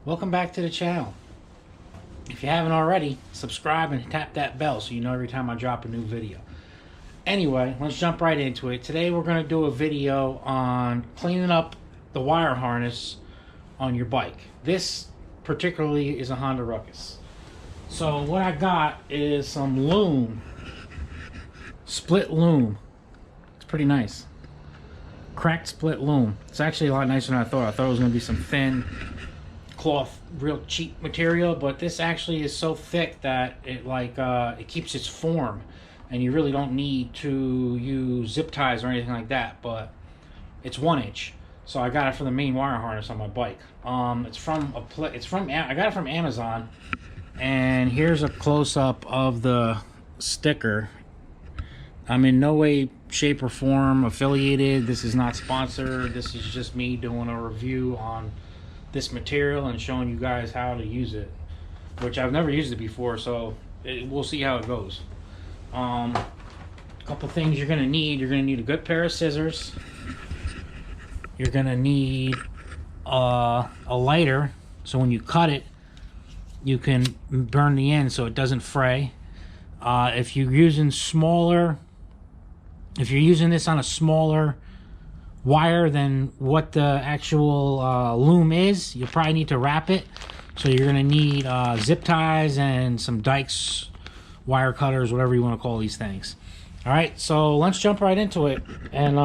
Welcome back to the channel. If you haven't already, subscribe and tap that bell so you know every time I drop a new video. Anyway, let's jump right into it. Today we're going to do a video on cleaning up the wire harness on your bike. This particularly is a Honda Ruckus. So what I got is some loom, split loom. It's pretty nice. Cracked split loom. It's actually a lot nicer than I thought. I thought it was going to be some thin cloth, real cheap material, but this actually is so thick that it keeps its form, and you really don't need to use zip ties or anything like that. But it's 1 inch, so I got it for the main wire harness on my bike. I got it from Amazon, and here's a close-up of the sticker. I'm in no way, shape, or form affiliated. This is not sponsored. This is just me doing a review on this material and showing you guys how to use it, which I've never used it before, so we'll see how it goes. A couple things you're gonna need. You're gonna need a good pair of scissors. You're gonna need a lighter, so when you cut it, you can burn the end so it doesn't fray. If you're using this on a smaller wire than what the actual loom is, you probably need to wrap it. So you're going to need zip ties and some dikes, wire cutters, whatever you want to call these things. Alright, so let's jump right into it and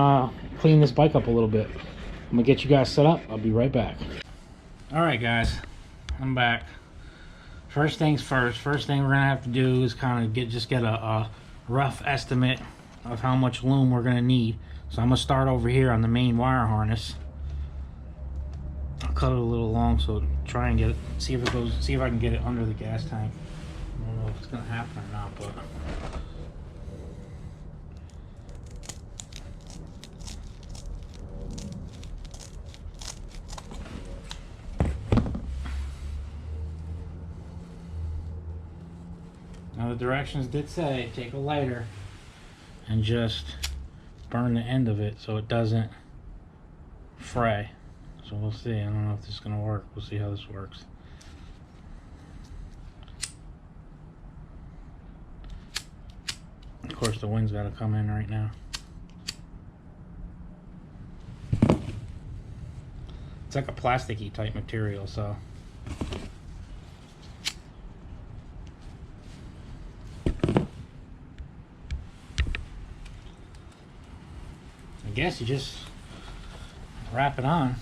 clean this bike up a little bit. I'm going to get you guys set up. I'll be right back. Alright guys, I'm back. First things first. First thing we're going to have to do is kind of get a rough estimate of how much loom we're going to need. So I'm going to start over here on the main wire harness. I'll cut it a little long, so try and get it, see if I can get it under the gas tank. I don't know if it's going to happen or not, but now the directions did say take a lighter and just burn the end of it so it doesn't fray. So we'll see. I don't know if this is going to work. We'll see how this works. Of course the wind's got to come in right now. It's like a plasticky type material, so I guess you just wrap it on.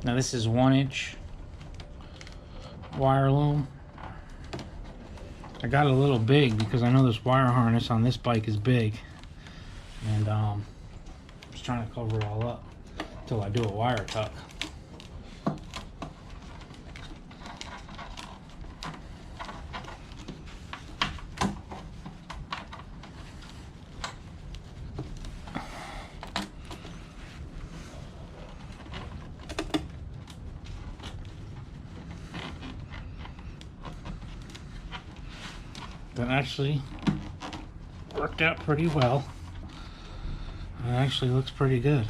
Now this is 1 inch wire loom. I got it a little big because I know this wire harness on this bike is big, and I'm just trying to cover it all up until I do a wire tuck. That actually worked out pretty well. It actually looks pretty good.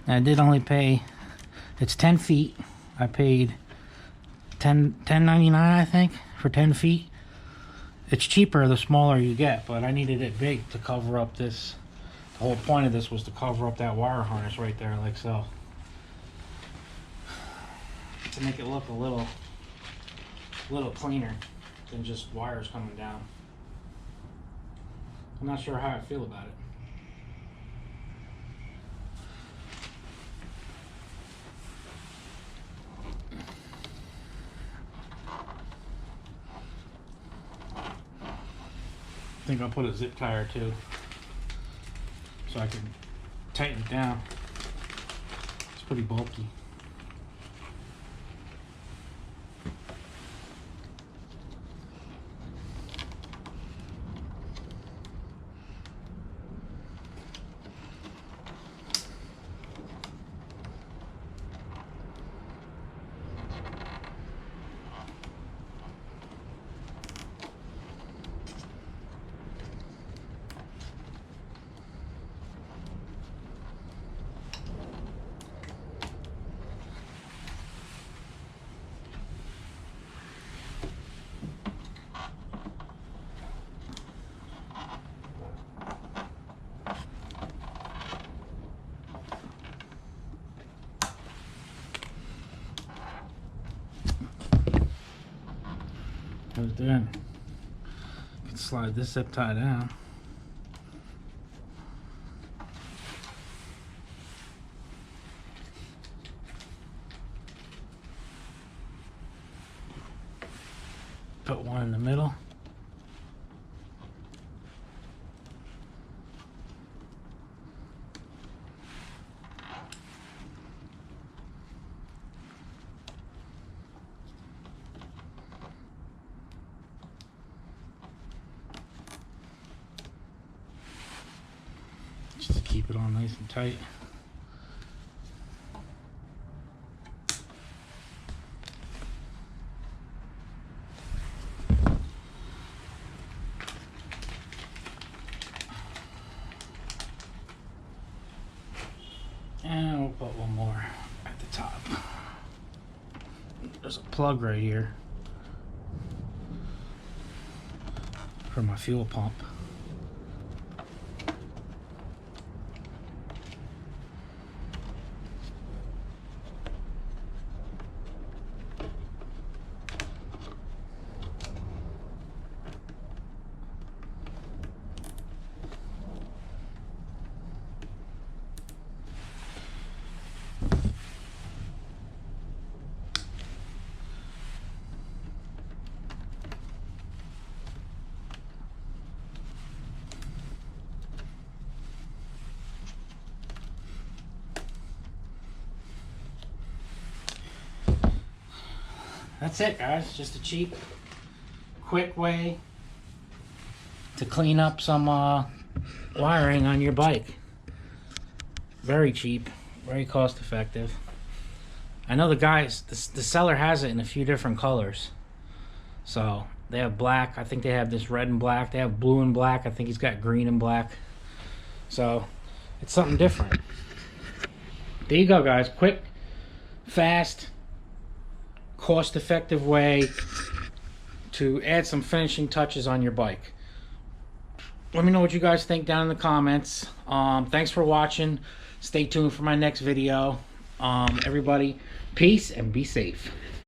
I did only pay, it's 10 feet. I paid $10.99 I think for 10 feet. It's cheaper the smaller you get, but I needed it big to cover up this. The whole point of this was to cover up that wire harness right there, like so. To make it look a little cleaner than just wires coming down. I'm not sure how I feel about it. think I'll put a zip tie or two so I can tighten it down. It's pretty bulky. Right there. You can slide this zip tie down. Put one in the middle. Just to keep it all nice and tight. And we'll put one more at the top. There's a plug right here for my fuel pump. That's it, guys. Just a cheap, quick way to clean up some wiring on your bike. Very cheap, very cost effective. I know the guys, the seller has it in a few different colors. So they have black. I think they have this red and black. They have blue and black. I think he's got green and black. So it's something different. There you go, guys. Quick, fast, cost-effective way to add some finishing touches on your bike. Let me know what you guys think down in the comments. Thanks for watching. Stay tuned for my next video. Everybody, peace and be safe.